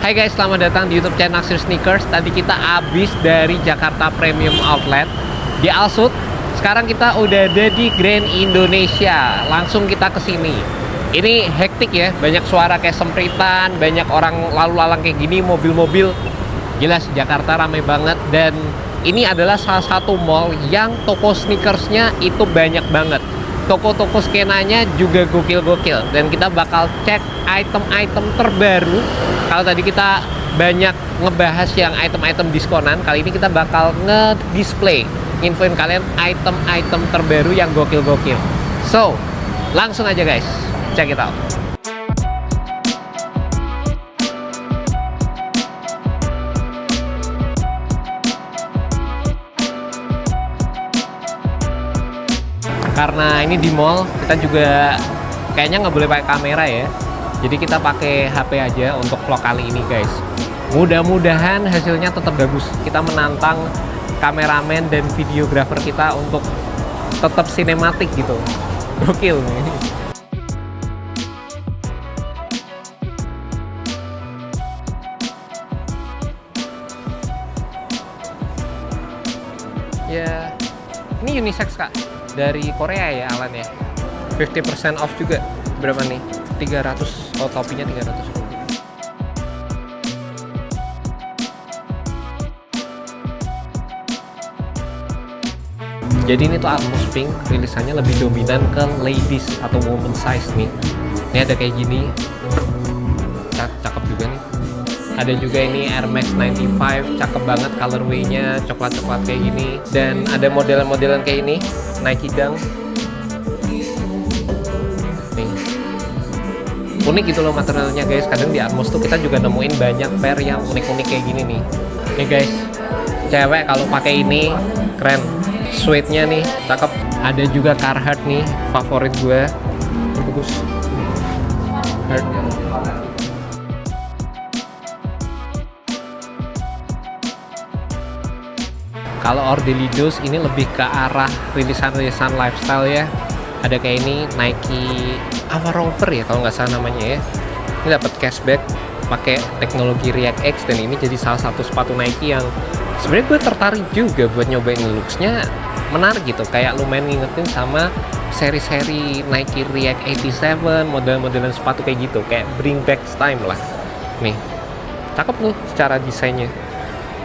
Hai guys, selamat datang di YouTube channel Naksir Sneakers. Tadi kita habis dari Jakarta Premium Outlet di Alsut. Sekarang kita udah ada di Grand Indonesia. Langsung kita ke sini. Ini hektik ya, banyak suara kayak sempritan, banyak orang lalu lalang kayak gini, mobil-mobil. Jelas Jakarta ramai banget, dan ini adalah salah satu mall yang toko sneakersnya itu banyak banget. Toko-toko skenanya juga gokil-gokil, dan kita bakal cek item-item terbaru. Kalau tadi kita banyak ngebahas yang item-item diskonan, kali ini kita bakal nge-display, infoin kalian item-item terbaru yang gokil-gokil. So, langsung aja guys, check it out. Karena ini di mall, kita juga kayaknya nggak boleh pakai kamera ya. Jadi kita pakai HP aja untuk vlog kali ini guys. Mudah-mudahan hasilnya tetap bagus. Kita menantang kameramen dan videografer kita untuk tetap sinematik gitu. Gokil nih. Ya, ini unisex kak. Dari Korea ya Alan ya. 50% off juga. Berapa nih? 300. Oh, topinya 300 rupiah. Jadi ini tuh Atmos Pink, rilisannya lebih dominan ke ladies atau woman size nih. Ini ada kayak gini. Cakep juga nih. Ada juga ini Air Max 95, cakep banget colorway-nya, coklat-coklat kayak gini. Dan ada modelan-modelan kayak ini, Nike Dunk. Nih. Unik gitu loh materialnya guys. Kadang di Atmos tuh kita juga nemuin banyak pair yang unik-unik kayak gini nih. Nih guys, cewek kalau pakai ini keren. Suede-nya nih, cakep. Ada juga Carhartt nih, favorit gue. Bagus. Carhartt. Kalau Ordelidos ini lebih ke arah rilisan-rilisan lifestyle ya. Ada kayak ini Nike Avarover ya kalau nggak salah namanya ya. Ini dapat cashback pakai teknologi React X, dan ini jadi salah satu sepatu Nike yang sebenarnya gue tertarik juga buat nyobain. Looks-nya menarik gitu, kayak lumayan ngingetin sama seri-seri Nike React 87, model-modelan sepatu kayak gitu, kayak bring back time lah. Nih, cakep nih secara desainnya.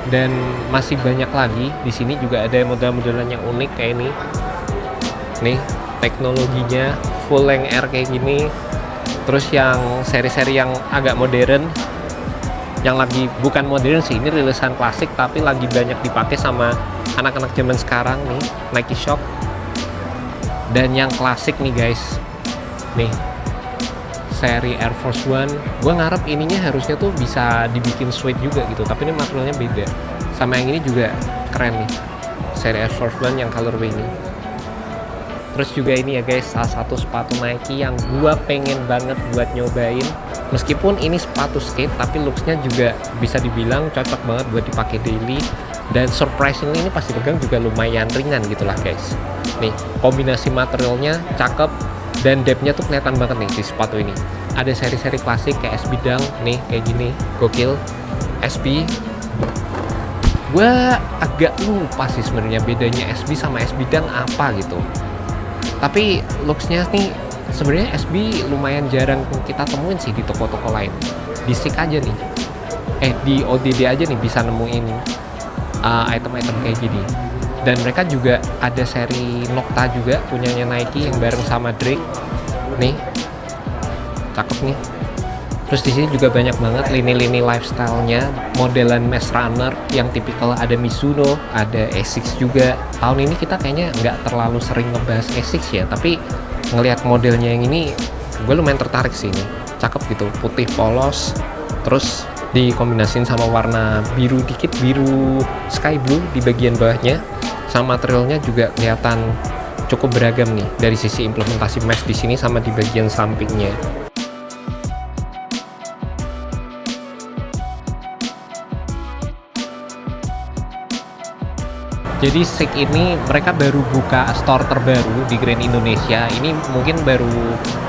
Dan masih banyak lagi. Di sini juga ada model-modelan yang unik kayak ini. Nih, teknologinya full length Air kayak gini. Terus yang seri-seri yang agak modern, yang lagi bukan modern sih, ini rilisan klasik tapi lagi banyak dipakai sama anak-anak zaman sekarang nih, Nike Shock. Dan yang klasik nih guys, nih seri Air Force One. Gue ngarep ininya harusnya tuh bisa dibikin suede juga gitu, tapi ini materialnya beda. Sama yang ini juga keren nih, seri Air Force One yang colorway ini. Terus juga ini ya guys, salah satu sepatu Nike yang gue pengen banget buat nyobain. Meskipun ini sepatu skate, tapi looksnya juga bisa dibilang cocok banget buat dipakai daily. Dan surprisingly ini pas dipegang juga lumayan ringan gitu lah guys. Nih, kombinasi materialnya cakep, dan depthnya tuh kelihatan banget nih di sepatu ini. Ada seri-seri klasik kayak SB Dunk nih, kayak gini, gokil. SB, gue agak lupa sih sebenarnya bedanya SB sama SB Dunk apa gitu. Tapi looksnya nih sebenarnya SB lumayan jarang kita temuin sih di toko-toko lain. Di Sik aja nih, di ODD aja nih bisa nemuin item-item kayak gini. Dan mereka juga ada seri Nocta juga punyanya Nike yang bareng sama Drake. Nih, cakep nih. Terus di sini juga banyak banget lini-lini lifestyle-nya, modelan Maze Runner yang tipikal, ada Mizuno, ada Asics juga. Tahun ini kita kayaknya nggak terlalu sering ngebahas Asics ya, tapi ngelihat modelnya yang ini, gue lumayan tertarik sih ini. Cakep gitu, putih polos, terus dikombinasin sama warna biru dikit, biru sky blue di bagian bawahnya. Sama materialnya juga kelihatan cukup beragam nih dari sisi implementasi mesh di sini sama di bagian sampingnya. Jadi Sik ini mereka baru buka store terbaru di Grand Indonesia. Ini mungkin baru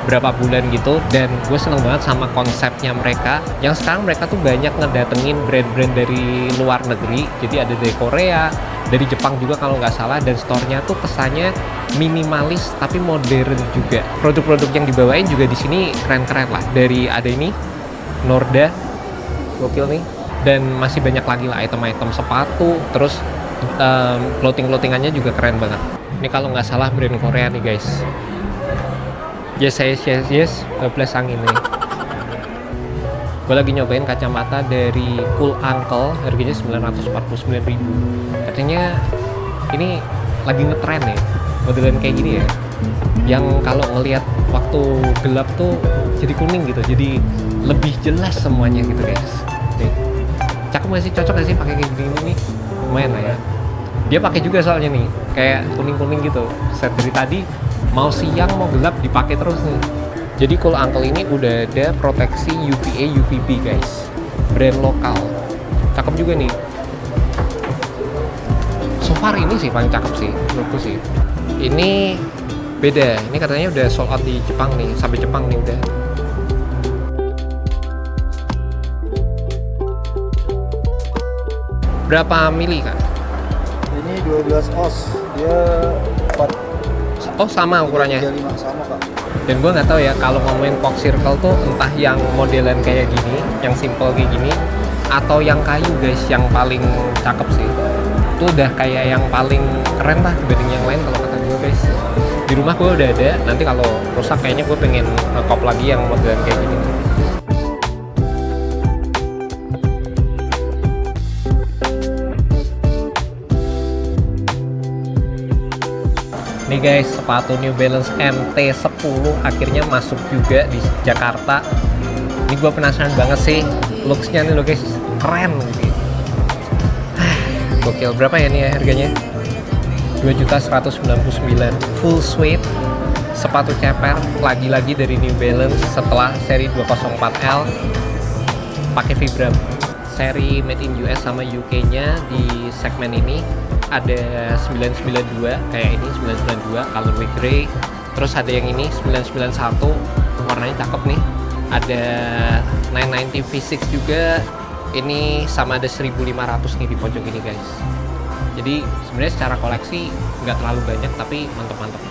berapa bulan gitu, dan gue seneng banget sama konsepnya mereka. Yang sekarang mereka tuh banyak ngedatengin brand-brand dari luar negeri. Jadi ada dari Korea, dari Jepang juga kalau nggak salah, dan store-nya tuh kesannya minimalis tapi modern juga. Produk-produk yang dibawain juga di sini keren-keren lah. Dari ada ini Norda, gokil nih, dan masih banyak lagi lah item-item sepatu, terus clothing-clothingannya juga keren banget. Ini kalau nggak salah brand Korea nih guys. Yes, 12 angin nih. Gue lagi nyobain kacamata dari Cool Uncle, harganya 949.000. Katanya ini lagi ngetren ya, modelan kayak gini ya, yang kalau ngelihat waktu gelap tuh jadi kuning gitu, jadi lebih jelas semuanya gitu guys. Nih, cakep gak sih, cocok gak sih pakai kayak gini nih? Lumayan lah ya. Dia pakai juga soalnya nih, kayak kuning-kuning gitu. Set dari tadi mau siang mau gelap dipakai terus nih. Jadi Cool Uncle ini udah ada proteksi UVA UVB guys, brand lokal, cakep juga nih. So far ini sih paling cakep sih menurutku sih. Ini beda, ini katanya udah sold out di Jepang nih, sampai Jepang nih udah. Berapa mili kak? Ini 12 oz, dia 4. Oh sama ukurannya? 35 sama kak. Dan gue nggak tahu ya kalau ngomongin Cock Circle tuh entah yang modelan kayak gini, yang simple kayak gini, atau yang kayu guys, yang paling cakep sih. Itu udah kayak yang paling keren lah dibanding yang lain kalau kata gue guys. Di rumah gue udah ada, nanti kalau rusak kayaknya gue pengen ngekop lagi yang modelan kayak gini. Nih guys, sepatu New Balance MT10 akhirnya masuk juga di Jakarta. Ini gue penasaran banget sih looks-nya nih loh guys, keren gitu. Gokil, berapa ya nih ya harganya? 2.199.000 full suede sepatu ceper, lagi-lagi dari New Balance setelah seri 204L pakai Vibram. Seri made in US sama UK-nya di segmen ini ada 992 kayak ini 992 colorway grey, terus ada yang ini 991 warnanya cakep nih, ada 990 V6 juga, ini sama ada 1500 nih di pojok ini guys. Jadi sebenarnya secara koleksi nggak terlalu banyak tapi mantep-mantep.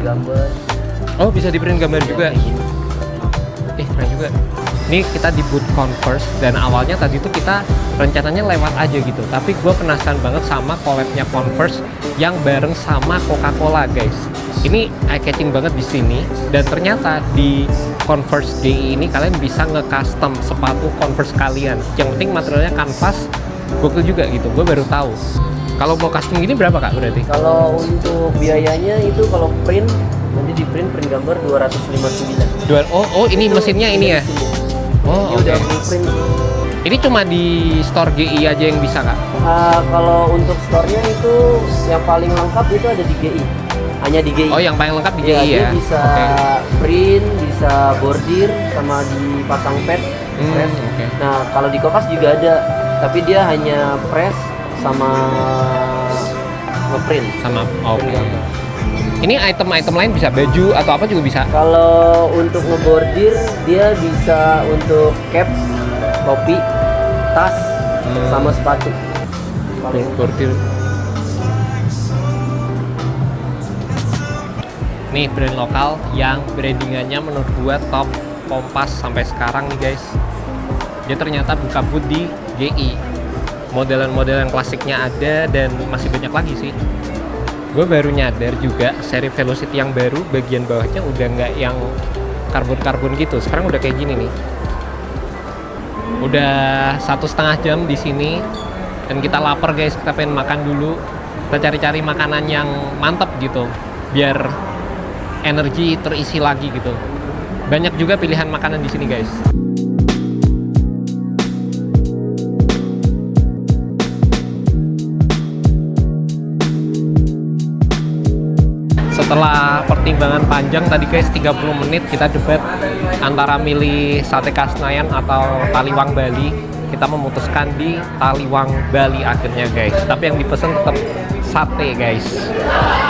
Gambar. Oh bisa di print gambar juga. Keren juga. Ini kita di booth Converse, dan awalnya tadi tuh kita rencananya lewat aja gitu, tapi gue penasaran banget sama collabnya Converse yang bareng sama Coca-Cola guys. Ini eye catching banget di sini, dan ternyata di Converse GI ini kalian bisa nge-custom sepatu Converse kalian. Yang penting materialnya kanvas, gokil juga gitu. Gue baru tahu. Kalau mau custom gini berapa kak berarti? Kalau untuk biayanya itu kalau print nanti di print gambar 259. Oh ini itu mesinnya ini ya? Oh ini udah full print. Ini cuma di store GI aja yang bisa kak? Kalau untuk store-nya itu yang paling lengkap itu ada di GI. Hanya di GI. Oh yang paling lengkap di GI ya? Bisa print, bisa bordir, sama dipasang pad. Nah kalau di Kokas juga ada, tapi dia hanya press sama ngeprint sama Ini item-item lain bisa baju atau apa juga bisa? Kalau untuk ngebordir dia bisa untuk cap, topi, tas, sama sepatu. Paling bordir. Nih brand lokal yang brandingannya menurut gua top Kompas sampai sekarang nih guys. Dia ternyata buka booth di GI. Modelan-modelan klasiknya ada dan masih banyak lagi sih. Gue baru nyadar juga seri Velocity yang baru bagian bawahnya udah nggak yang karbon-karbon gitu. Sekarang udah kayak gini nih. Udah 1,5 jam di sini dan kita lapar guys. Kita pengen makan dulu. Kita cari-cari makanan yang mantep gitu, biar energi terisi lagi gitu. Banyak juga pilihan makanan di sini guys. Setelah pertimbangan panjang tadi guys, 30 menit kita debat antara milih sate khas Senayan atau Taliwang Bali. Kita memutuskan di Taliwang Bali akhirnya guys. Tapi yang dipesan tetap sate guys.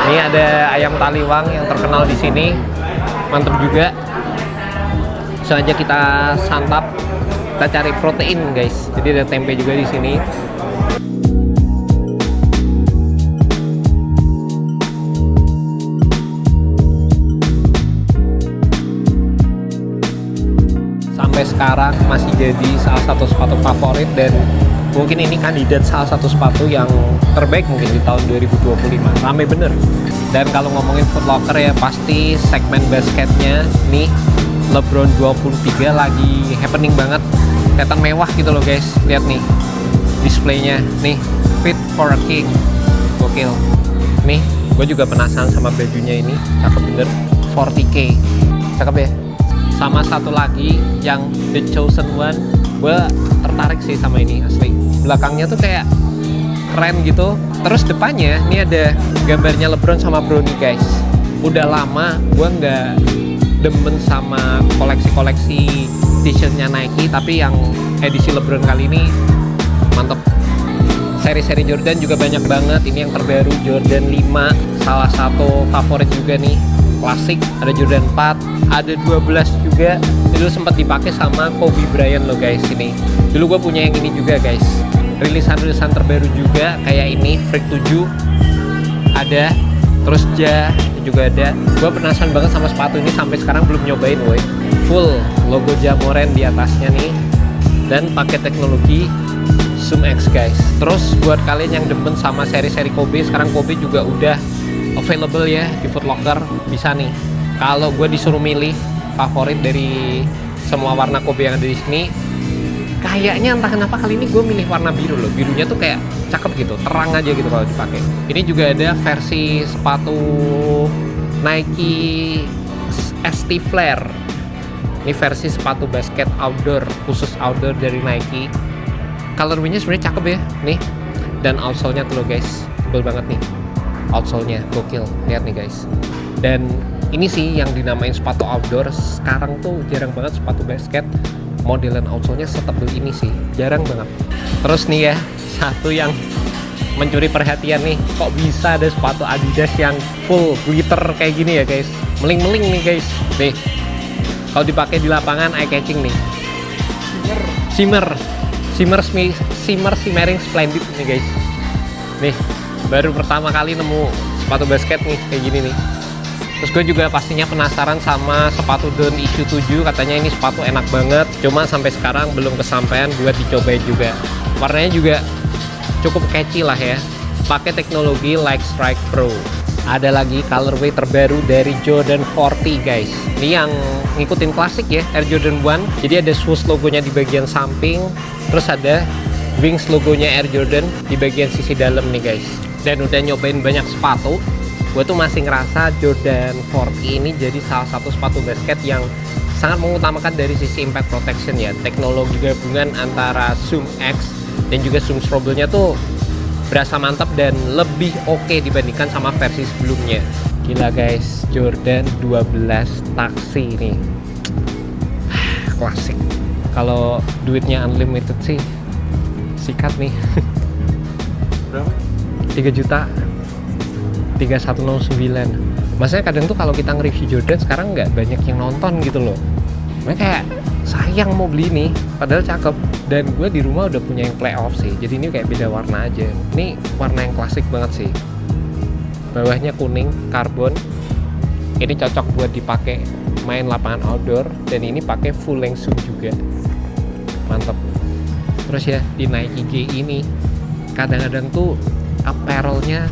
Ini ada ayam Taliwang yang terkenal di sini, mantep juga. Sengaja kita santap, kita cari protein guys. Jadi ada tempe juga di sini. Sampai sekarang masih jadi salah satu sepatu favorit dan mungkin ini kandidat salah satu sepatu yang terbaik mungkin di tahun 2025. Rame bener. Dan kalau ngomongin Foot Locker ya pasti segmen basketnya nih LeBron 23 lagi happening banget. Kelihatan mewah gitu loh guys. Lihat nih displaynya nih, fit for a king. Gokil. Nih gue juga penasaran sama bajunya ini, cakep bener. 40k, cakep ya. Sama satu lagi yang The Chosen One, gue tertarik sih sama ini asli. Belakangnya tuh kayak keren gitu. Terus depannya ini ada gambarnya LeBron sama Bronny guys. Udah lama gue nggak demen sama koleksi-koleksi t-shirtnya Nike, tapi yang edisi LeBron kali ini mantep. Seri-seri Jordan juga banyak banget. Ini yang terbaru Jordan 5, salah satu favorit juga nih. Klasik, ada Jordan 4, ada 12 juga. Dulu sempat dipakai sama Kobe Bryant loh guys ini. Dulu gue punya yang ini juga guys. Rilisan-rilisan terbaru juga kayak ini Freak 7 ada, terus Ja juga ada. Gue penasaran banget sama sepatu ini, sampai sekarang belum nyobain woi. Full logo Ja Morant di atasnya nih dan pakai teknologi Zoom X guys. Terus buat kalian yang demen sama seri-seri Kobe, sekarang Kobe juga udah available ya di Foot Locker, bisa nih. Kalau gue disuruh milih favorit dari semua warna Kobe yang ada di sini, kayaknya entah kenapa kali ini gue milih warna biru loh. Birunya tuh kayak cakep gitu, terang aja gitu kalau dipakai. Ini juga ada versi sepatu Nike ST Flare. Ini versi sepatu basket outdoor, khusus outdoor dari Nike. Colorway-nya sebenarnya cakep ya, nih. Dan outsole-nya tuh loh guys, tebel banget nih. Outsole-nya gokil, lihat nih guys. Dan ini sih yang dinamain sepatu outdoor. Sekarang tuh jarang banget sepatu basket modelan outsole-nya setebel ini sih, jarang banget. Terus nih ya, satu yang mencuri perhatian nih, kok bisa ada sepatu Adidas yang full glitter kayak gini ya guys. Meling-meling nih guys. Nih, kalau dipakai di lapangan eye catching nih. Shimmering splendid nih guys. Nih, baru pertama kali nemu sepatu basket nih kayak gini nih. Terus gue juga pastinya penasaran sama sepatu Dunk Issue 7. Katanya ini sepatu enak banget, cuma sampai sekarang belum kesampaian buat dicobain juga. Warnanya juga cukup catchy lah ya, pakai teknologi Like Strike Pro. Ada lagi colorway terbaru dari Jordan 40 guys. Ini yang ngikutin klasik ya, Air Jordan 1. Jadi ada swoosh logonya di bagian samping, terus ada wings logonya Air Jordan di bagian sisi dalam nih guys. Dan udah nyobain banyak sepatu, gue tuh masih ngerasa Jordan 40 ini jadi salah satu sepatu basket yang sangat mengutamakan dari sisi impact protection ya. Teknologi gabungan antara Zoom X dan juga Zoom Strobel-nya tuh berasa mantap dan lebih oke dibandingkan sama versi sebelumnya. Gila guys, Jordan 12 taksi nih. Klasik. Kalau duitnya unlimited sih sikat nih. Berapa? 3 juta 3109. Maksudnya kadang tuh kalau kita nge-review Jordan sekarang nggak banyak yang nonton gitu loh. Makanya kayak sayang mau beli nih, padahal cakep. Dan gue di rumah udah punya yang playoff sih, jadi ini kayak beda warna aja. Ini warna yang klasik banget sih. Bawahnya kuning karbon. Ini cocok buat dipakai main lapangan outdoor, dan ini pakai full length shoe juga. Mantep. Terus ya di Nike G ini kadang-kadang tuh apparelnya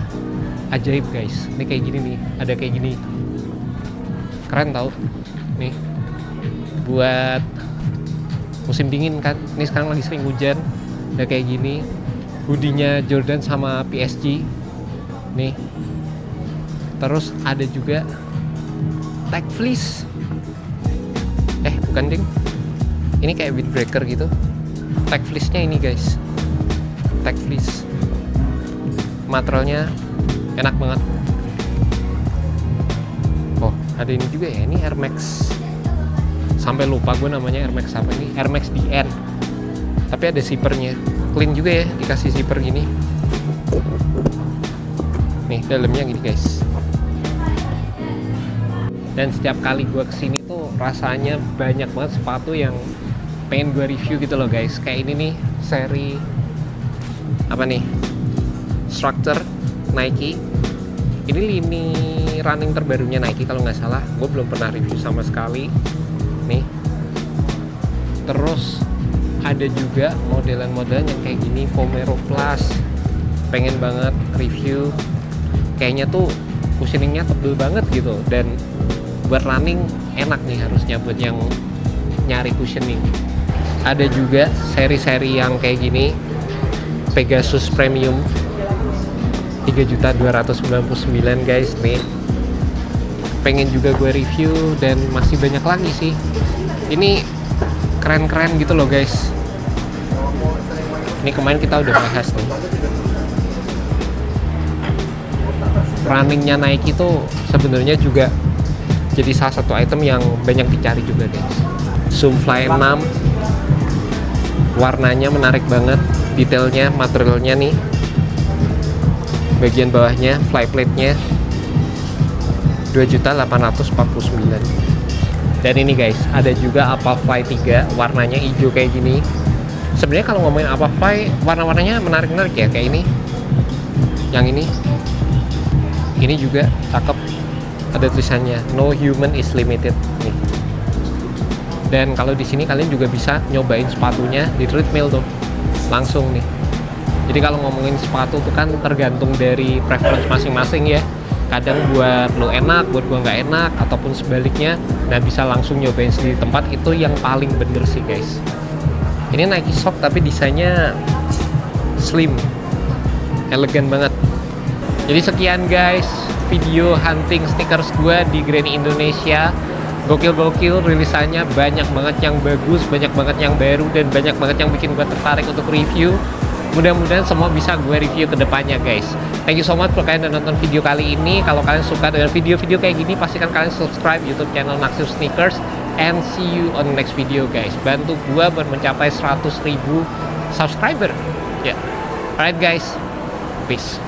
ajaib guys. Ini kayak gini nih, ada kayak gini, keren tau nih, buat musim dingin kan. Ini sekarang lagi sering hujan, ada kayak gini. Hoodie-nya Jordan sama PSG nih. Terus ada juga tag fleece. Bukan ding, ini kayak windbreaker gitu. Tag fleece-nya ini guys, tag fleece, materialnya enak banget. Ada ini juga ya, ini Air Max. Sampai lupa gue namanya Air Max apa ini, Air Max DN. Tapi ada zippernya, clean juga ya, dikasih zipper gini. Nih dalamnya gini guys. Dan setiap kali gue kesini tuh rasanya banyak banget sepatu yang pengen gue review gitu loh guys. Kayak ini nih, seri apa nih, Structure Nike. Ini lini running terbarunya Nike kalau nggak salah. Gue belum pernah review sama sekali. Nih. Terus ada juga modelan-modelan yang kayak gini, Vomero Plus. Pengen banget review. Kayaknya tuh cushioningnya tebel banget gitu, dan buat running enak nih harusnya buat yang nyari cushioning. Ada juga seri-seri yang kayak gini, Pegasus Premium 3.299.000 guys nih. Pengen juga gue review dan masih banyak lagi sih. Ini keren-keren gitu loh guys. Ini kemarin kita udah bahas nih. Runningnya Nike tuh sebenarnya juga jadi salah satu item yang banyak dicari juga guys. Zoomfly 6, warnanya menarik banget, detailnya, materialnya nih. Bagian bawahnya, fly plate-nya 2.849.000. Dan ini guys, ada juga Alphafly 3, warnanya hijau kayak gini. Sebenarnya kalau ngomongin Alphafly, warna-warnanya menarik-menarik ya, kayak ini. Yang ini juga cakep. Ada tulisannya No Human is Limited nih. Dan kalau di sini kalian juga bisa nyobain sepatunya di treadmill tuh. Langsung nih. Jadi kalau ngomongin sepatu tuh kan tergantung dari preference masing-masing ya. Kadang buat lo enak, buat gua nggak enak, ataupun sebaliknya. Nah bisa langsung nyobain sendiri tempat, itu yang paling bener sih guys. Ini Nike Shock tapi desainnya slim, elegan banget. Jadi sekian guys video hunting sneakers gua di Granny Indonesia. Gokil-gokil, rilisannya banyak banget yang bagus, banyak banget yang baru, dan banyak banget yang bikin gua tertarik untuk review. Mudah-mudahan semua bisa gue review ke depannya guys. Thank you so much for kalian udah nonton video kali ini. Kalau kalian suka dengan video-video kayak gini, pastikan kalian subscribe YouTube channel Naksir Sneakers. And see you on the next video guys. Bantu gue buat mencapai 100.000 subscriber. Ya, yeah. Alright guys, peace.